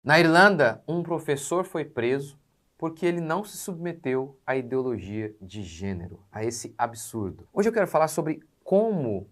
Na Irlanda, um professor foi preso porque ele não se submeteu à ideologia de gênero, a esse absurdo. Hoje eu quero falar sobre como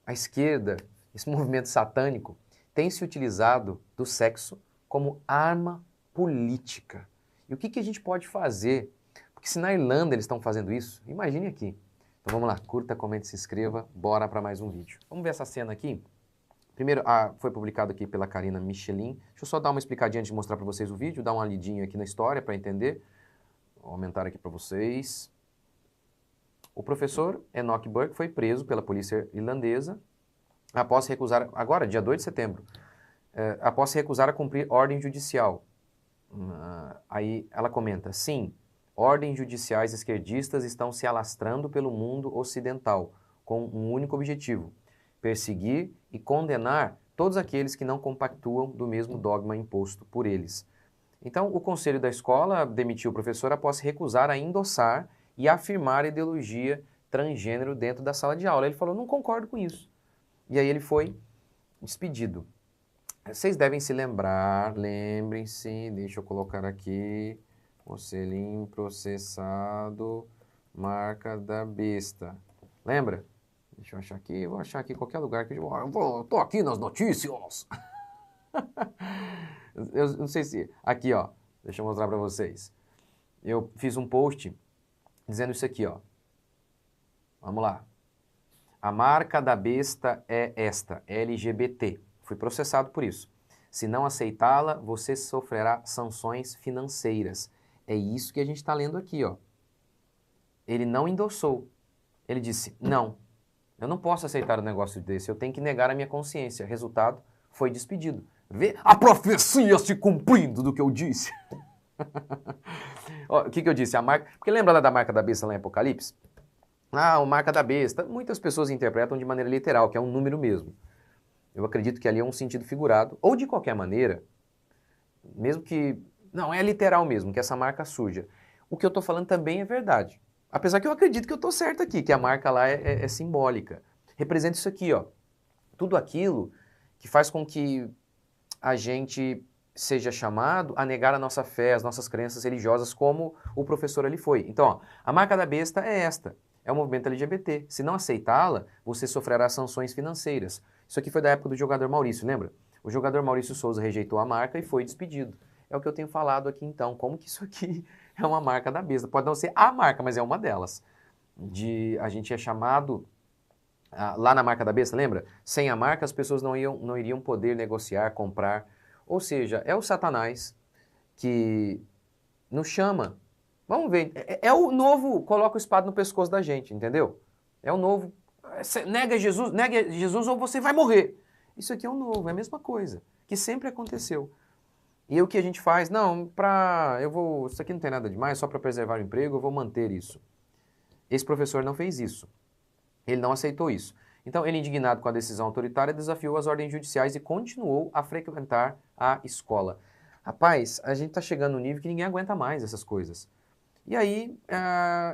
a esquerda, esse movimento satânico, tem se utilizado do sexo como arma política. E o que a gente pode fazer? Porque se na Irlanda eles estão fazendo isso, imagine aqui. Então vamos lá, curta, comente, se inscreva, bora para mais um vídeo. Vamos ver essa cena aqui? Primeiro, foi publicado aqui pela Karina Michelin. Deixa eu só dar uma explicadinha antes de mostrar para vocês o vídeo, dar uma lidinha aqui na história para entender. Vou aumentar aqui para vocês. O professor Enoch Burke foi preso pela polícia irlandesa após recusar, agora, dia 2 de setembro, após se recusar a cumprir ordem judicial. Aí ela comenta, sim, ordens judiciais esquerdistas estão se alastrando pelo mundo ocidental com um único objetivo, perseguir e condenar todos aqueles que não compactuam do mesmo dogma imposto por eles. Então, o conselho da escola demitiu o professor após se recusar a endossar e afirmar a ideologia transgênero dentro da sala de aula. Ele falou, não concordo com isso. E aí ele foi despedido. Vocês devem se lembrar, lembrem-se, deixa eu colocar aqui, Mocelim processado, marca da besta. Lembra? Deixa eu achar aqui, vou achar aqui em qualquer lugar que eu tô aqui nas notícias. Eu não sei se... Aqui, ó. Deixa eu mostrar para vocês. Eu fiz um post dizendo isso aqui, ó. Vamos lá. A marca da besta é esta, LGBT. Fui processado por isso. Se não aceitá-la, você sofrerá sanções financeiras. É isso que a gente está lendo aqui, ó. Ele não endossou. Ele disse, não, eu não posso aceitar um negócio desse, eu tenho que negar a minha consciência. Resultado, foi despedido. Vê a profecia se cumprindo do que eu disse. O que eu disse? A marca... Porque lembra lá da marca da besta lá em Apocalipse? Ah, a marca da besta. Muitas pessoas interpretam de maneira literal, que é um número mesmo. Eu acredito que ali é um sentido figurado. Ou de qualquer maneira, mesmo que... Não, é literal mesmo, que essa marca suja. O que eu estou falando também é verdade. Apesar que eu acredito que eu estou certo aqui, que a marca lá é simbólica. Representa isso aqui, ó. Tudo aquilo que faz com que a gente seja chamado a negar a nossa fé, as nossas crenças religiosas, como o professor ali foi. Então, ó, a marca da besta é esta, é o movimento LGBT. Se não aceitá-la, você sofrerá sanções financeiras. Isso aqui foi da época do jogador Maurício, lembra? O jogador Maurício Souza rejeitou a marca e foi despedido. É o que eu tenho falado aqui então, como que isso aqui é uma marca da besta. Pode não ser a marca, mas é uma delas. A gente é chamado... lá na marca da besta, lembra? Sem a marca as pessoas não iriam poder negociar, comprar. Ou seja, é o Satanás que nos chama. Vamos ver, é o novo, coloca o espada no pescoço da gente, entendeu? É o novo, nega Jesus ou você vai morrer. Isso aqui é o novo, é a mesma coisa, que sempre aconteceu. E o que a gente faz? Não, isso aqui não tem nada demais, só para preservar o emprego, eu vou manter isso. Esse professor não fez isso. Ele não aceitou isso. Então, ele, indignado com a decisão autoritária, desafiou as ordens judiciais e continuou a frequentar a escola. Rapaz, a gente está chegando no nível que ninguém aguenta mais essas coisas. E aí,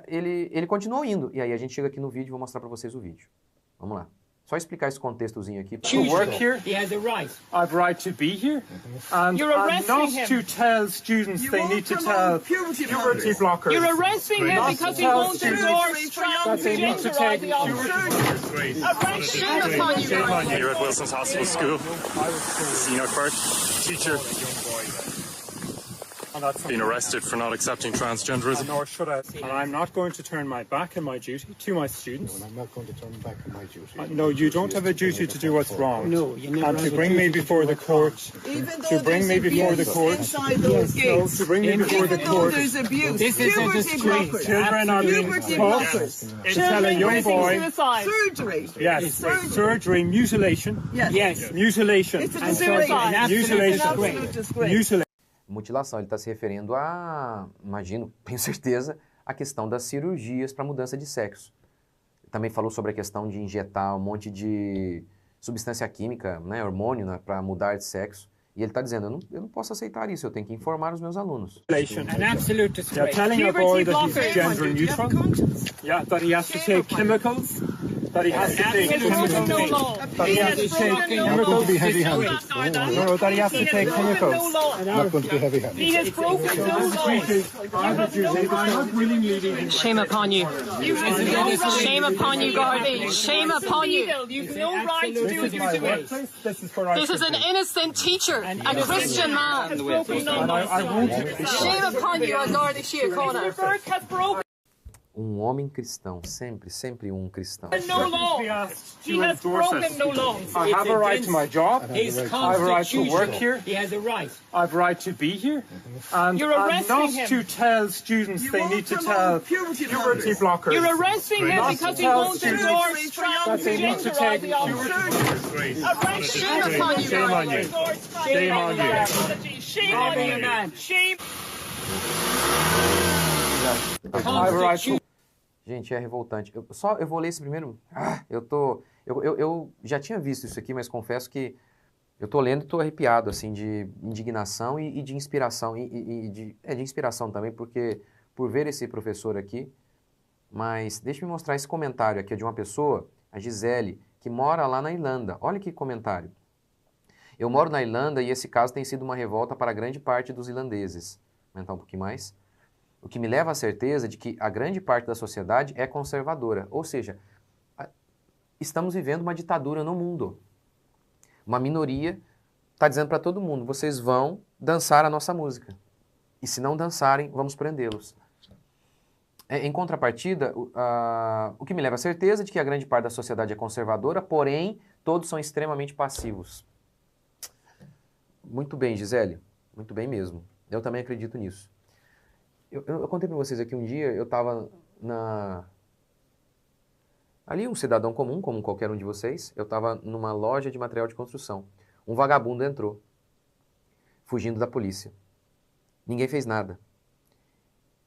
ele continuou indo. E aí, a gente chega aqui no vídeo e vou mostrar para vocês o vídeo. Vamos lá. Só explicar esse contextozinho aqui. To work here, He has a right. I've right to be here, and You're I'm arresting not him. to tell students they need to tell puberty blockers. You're arresting him Not because to he tell won't students endorse that they need to transgender take ideology. Arrest him upon Shame on you. you. Here at Wilson's Hospital School, Enoch Burke, teacher, And that's being arrested for not accepting transgenderism. nor should I. And I'm not going to turn my back on my duty to my students. I'm not going to turn back on my duty. No, you don't have a duty to do what's wrong. No, you never And have to a bring me duty to before do the what's court. Even To though bring there's me before the abuse court. inside those No, gates. to bring me before the Even though court. there's abuse. This is a Puberty disgrace. blockers. Children are being Puberty taught blockers. to tell a young boy. Suicide. Surgery. Yes, surgery, mutilation. Yes. Yes. Mutilation. It's a And disgrace. suicide. It's an Mutilation. absolute disgrace. Mutilation. Mutilação, ele está se referindo imagino, tenho certeza, a questão das cirurgias para mudança de sexo. Ele também falou sobre a questão de injetar um monte de substância química, né, hormônio, né, para mudar de sexo. E ele está dizendo, eu não posso aceitar isso, eu tenho que informar os meus alunos. An absolute disgrace. They're telling a boy Puberty that he's blockers. gender Do you have a neutral. conscience? Yeah, that he has to take chemicals that he has to take He has broken no law. that he has to take Not going chemicals. to be heavy-handed. No, that he has to take chemicals. Not going to be heavy-handed. He has broken no law. Shame upon you. Shame upon you, Gardaí. Shame upon you. You've no right to do This it is my this way. workplace. This is where I This is should an be. innocent teacher, a Christian man. Broken no And law. I won't. Shame upon you, Gardaí Síochána. Bird has broken Homem cristão, sempre, sempre um cristão. no law. Be asked He to has endorse broken it. no law. I have a right to my job. His I have a right to work here. He has a right. I have a right to be here. And You're I'm arresting not him. to tell students they need to tell puberty blockers. You're arresting him Not because to he tell won't students endorse that they need to take transgender puberty ideology. Shame upon you, Shame on you. Shame on you. Shame on you, man. Shame. I have a right to Gente, é revoltante. Eu vou ler esse primeiro. Eu já tinha visto isso aqui, mas confesso que eu tô lendo e tô arrepiado, assim, de indignação e de inspiração. De inspiração também, porque por ver esse professor aqui. Mas deixa eu me mostrar esse comentário aqui de uma pessoa, a Gisele, que mora lá na Irlanda. Olha que comentário. Eu moro na Irlanda e esse caso tem sido uma revolta para grande parte dos irlandeses. Vou aumentar um pouquinho mais. O que me leva à certeza de que a grande parte da sociedade é conservadora. Ou seja, estamos vivendo uma ditadura no mundo. Uma minoria está dizendo para todo mundo, vocês vão dançar a nossa música. E se não dançarem, vamos prendê-los. Em contrapartida, o que me leva à certeza de que a grande parte da sociedade é conservadora, porém, todos são extremamente passivos. Muito bem, Gisele. Muito bem mesmo. Eu também acredito nisso. Eu contei para vocês aqui um dia, eu estava ali um cidadão comum, como qualquer um de vocês, eu estava numa loja de material de construção. Um vagabundo entrou, fugindo da polícia. Ninguém fez nada.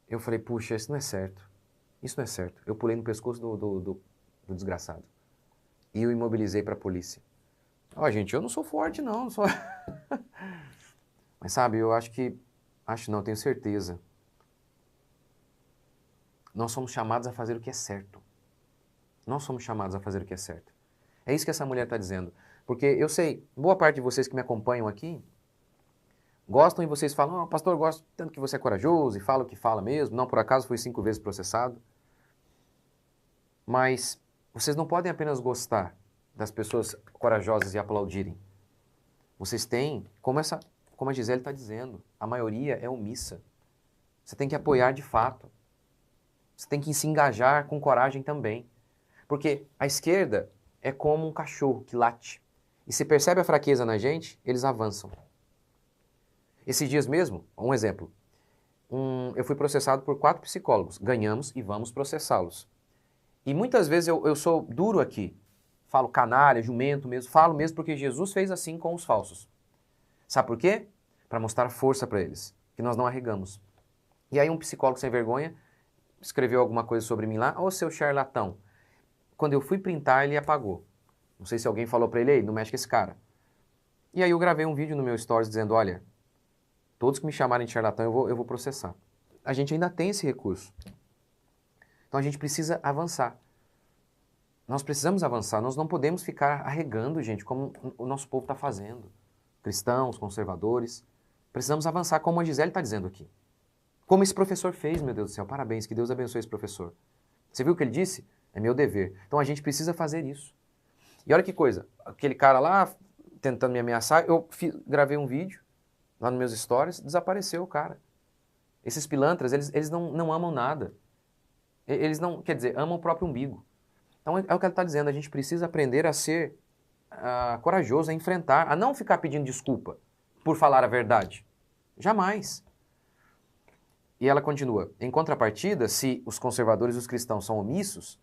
Eu falei, puxa, isso não é certo. Isso não é certo. Eu pulei no pescoço do desgraçado. E o imobilizei para a polícia. Gente, eu não sou forte não sou... Mas sabe, eu tenho certeza. Nós somos chamados a fazer o que é certo. Nós somos chamados a fazer o que é certo. É isso que essa mulher está dizendo. Porque eu sei, boa parte de vocês que me acompanham aqui, gostam e vocês falam, pastor, eu gosto tanto que você é corajoso e fala o que fala mesmo. Não, por acaso fui 5 vezes processado. Mas vocês não podem apenas gostar das pessoas corajosas e aplaudirem. Vocês têm, como a Gisele está dizendo, a maioria é omissa. Você tem que apoiar de fato. Você tem que se engajar com coragem também. Porque a esquerda é como um cachorro que late. E se percebe a fraqueza na gente, eles avançam. Esses dias mesmo, um exemplo. Eu fui processado por 4 psicólogos. Ganhamos e vamos processá-los. E muitas vezes eu sou duro aqui. Falo canalha, jumento mesmo. Falo mesmo porque Jesus fez assim com os falsos. Sabe por quê? Para mostrar força para eles. Que nós não arregamos. E aí um psicólogo sem vergonha escreveu alguma coisa sobre mim lá. Ô, seu charlatão. Quando eu fui printar, ele apagou. Não sei se alguém falou para ele, ei, não mexe com esse cara. E aí eu gravei um vídeo no meu stories dizendo, olha, todos que me chamarem de charlatão eu vou processar. A gente ainda tem esse recurso. Então a gente precisa avançar. Nós precisamos avançar, nós não podemos ficar arregando, gente, como o nosso povo está fazendo. Cristãos, conservadores. Precisamos avançar, como a Gisele está dizendo aqui. Como esse professor fez, meu Deus do céu, parabéns, que Deus abençoe esse professor. Você viu o que ele disse? É meu dever. Então a gente precisa fazer isso. E olha que coisa, aquele cara lá tentando me ameaçar, eu gravei um vídeo lá nos meus stories, desapareceu o cara. Esses pilantras, eles não amam nada. Eles não, quer dizer, amam o próprio umbigo. Então é o que ela está dizendo, a gente precisa aprender a ser corajoso, a enfrentar, a não ficar pedindo desculpa por falar a verdade. Jamais. E ela continua, em contrapartida, se os conservadores e os cristãos são omissos,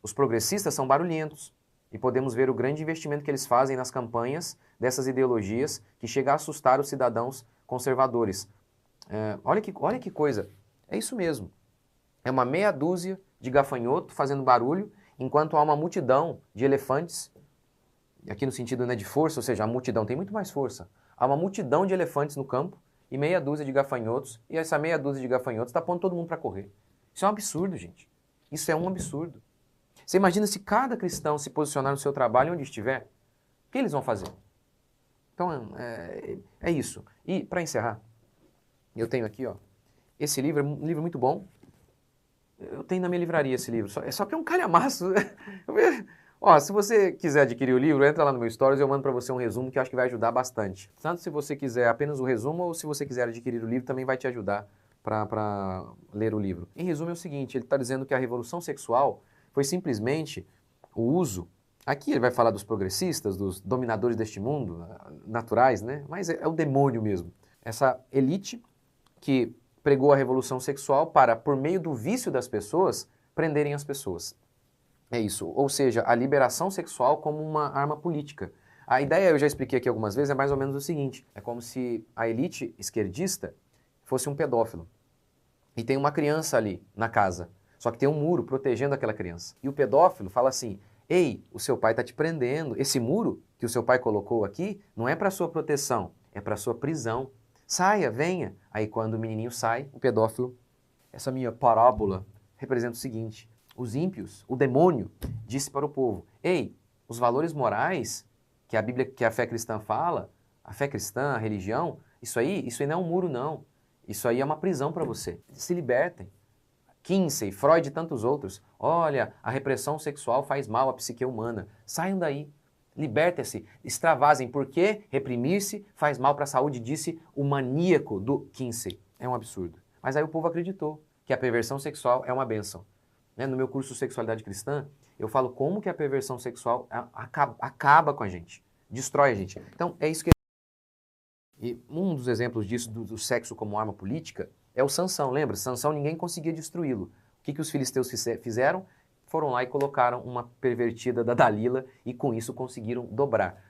os progressistas são barulhentos. E podemos ver o grande investimento que eles fazem nas campanhas dessas ideologias que chega a assustar os cidadãos conservadores. Olha que coisa, é isso mesmo. É uma meia dúzia de gafanhoto fazendo barulho, enquanto há uma multidão de elefantes, aqui no sentido de força, ou seja, a multidão tem muito mais força. Há uma multidão de elefantes no campo e meia dúzia de gafanhotos, e essa meia dúzia de gafanhotos está pondo todo mundo para correr. Isso é um absurdo, gente. Isso é um absurdo. Você imagina se cada cristão se posicionar no seu trabalho onde estiver? O que eles vão fazer? Então, é isso. E, para encerrar, eu tenho aqui, ó, esse livro, é um livro muito bom. Eu tenho na minha livraria esse livro, só que é um calhamaço. Ó, se você quiser adquirir o livro, entra lá no meu Stories, eu mando para você um resumo que eu acho que vai ajudar bastante. Tanto se você quiser apenas o resumo, ou se você quiser adquirir o livro, também vai te ajudar para ler o livro. Em resumo é o seguinte, ele está dizendo que a revolução sexual foi simplesmente o uso, aqui ele vai falar dos progressistas, dos dominadores deste mundo, naturais, né? Mas é o demônio mesmo. Essa elite que pregou a revolução sexual para, por meio do vício das pessoas, prenderem as pessoas. É isso, ou seja, a liberação sexual como uma arma política. A ideia, eu já expliquei aqui algumas vezes, é mais ou menos o seguinte, é como se a elite esquerdista fosse um pedófilo. E tem uma criança ali na casa, só que tem um muro protegendo aquela criança. E o pedófilo fala assim, ei, o seu pai está te prendendo, esse muro que o seu pai colocou aqui não é para sua proteção, é para sua prisão. Saia, venha. Aí quando o menininho sai, o pedófilo, essa minha parábola representa o seguinte, os ímpios, o demônio, disse para o povo, ei, os valores morais que a Bíblia, que a fé cristã fala, a fé cristã, a religião, isso aí não é um muro não, isso aí é uma prisão para você, se libertem. Kinsey, Freud e tantos outros, olha, a repressão sexual faz mal à psique humana, saiam daí, libertem-se, extravasem, porque reprimir-se faz mal para a saúde, disse o maníaco do Kinsey, é um absurdo. Mas aí o povo acreditou que a perversão sexual é uma bênção. No meu curso Sexualidade Cristã, eu falo como que a perversão sexual acaba com a gente, destrói a gente. Então, é isso que... E um dos exemplos disso, do sexo como arma política, é o Sansão, lembra? Sansão, ninguém conseguia destruí-lo. O que os filisteus fizeram? Foram lá e colocaram uma pervertida da Dalila e com isso conseguiram dobrar.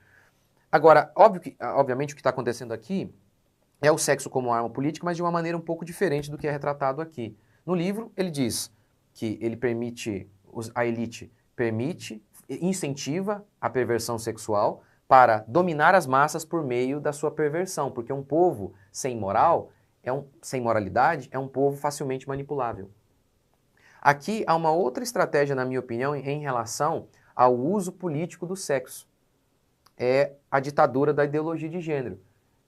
Agora, obviamente o que está acontecendo aqui é o sexo como arma política, mas de uma maneira um pouco diferente do que é retratado aqui. No livro, ele diz que ele permite, a elite permite, incentiva a perversão sexual para dominar as massas por meio da sua perversão, porque um povo sem moral, sem moralidade, é um povo facilmente manipulável. Aqui há uma outra estratégia, na minha opinião, em relação ao uso político do sexo. É a ditadura da ideologia de gênero,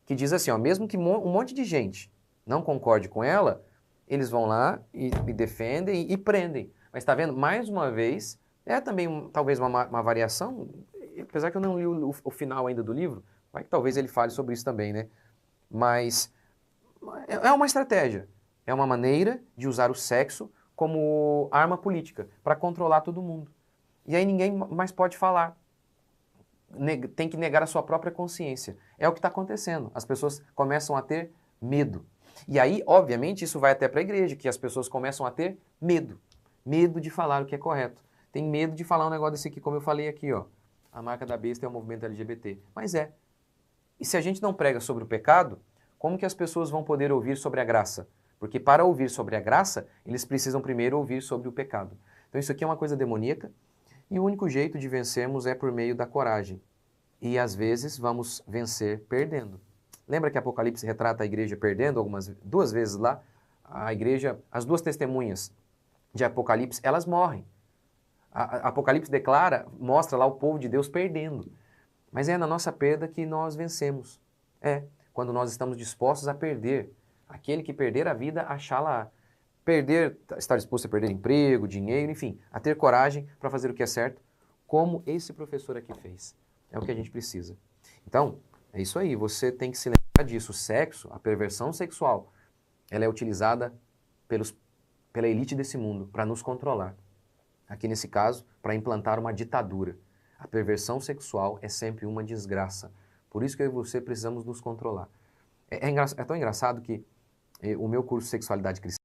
que diz assim, ó, mesmo que um monte de gente não concorde com ela, eles vão lá e defendem e prendem. Mas está vendo, mais uma vez, é também talvez uma variação, apesar que eu não li o final ainda do livro, vai que talvez ele fale sobre isso também, né? Mas é uma estratégia, é uma maneira de usar o sexo como arma política, para controlar todo mundo. E aí ninguém mais pode falar. Tem que negar a sua própria consciência. É o que está acontecendo. As pessoas começam a ter medo. E aí, obviamente, isso vai até para a igreja, que as pessoas começam a ter medo. Medo de falar o que é correto. Tem medo de falar um negócio desse aqui, como eu falei aqui, ó. A marca da besta é o movimento LGBT. Mas é. E se a gente não prega sobre o pecado, como que as pessoas vão poder ouvir sobre a graça? Porque para ouvir sobre a graça, eles precisam primeiro ouvir sobre o pecado. Então isso aqui é uma coisa demoníaca, e o único jeito de vencermos é por meio da coragem. E às vezes vamos vencer perdendo. Lembra que Apocalipse retrata a igreja perdendo duas vezes lá? A igreja, as duas testemunhas de Apocalipse, elas morrem. Apocalipse mostra lá o povo de Deus perdendo. Mas é na nossa perda que nós vencemos. É, quando nós estamos dispostos a perder. Aquele que perder a vida, achá-la. Perder, estar disposto a perder emprego, dinheiro, enfim, a ter coragem para fazer o que é certo, como esse professor aqui fez. É o que a gente precisa. Então, é isso aí, você tem que se lembrar disso. O sexo, a perversão sexual, ela é utilizada pela elite desse mundo para nos controlar. Aqui nesse caso, para implantar uma ditadura. A perversão sexual é sempre uma desgraça. Por isso que eu e você precisamos nos controlar. É tão engraçado que o meu curso Sexualidade Cristã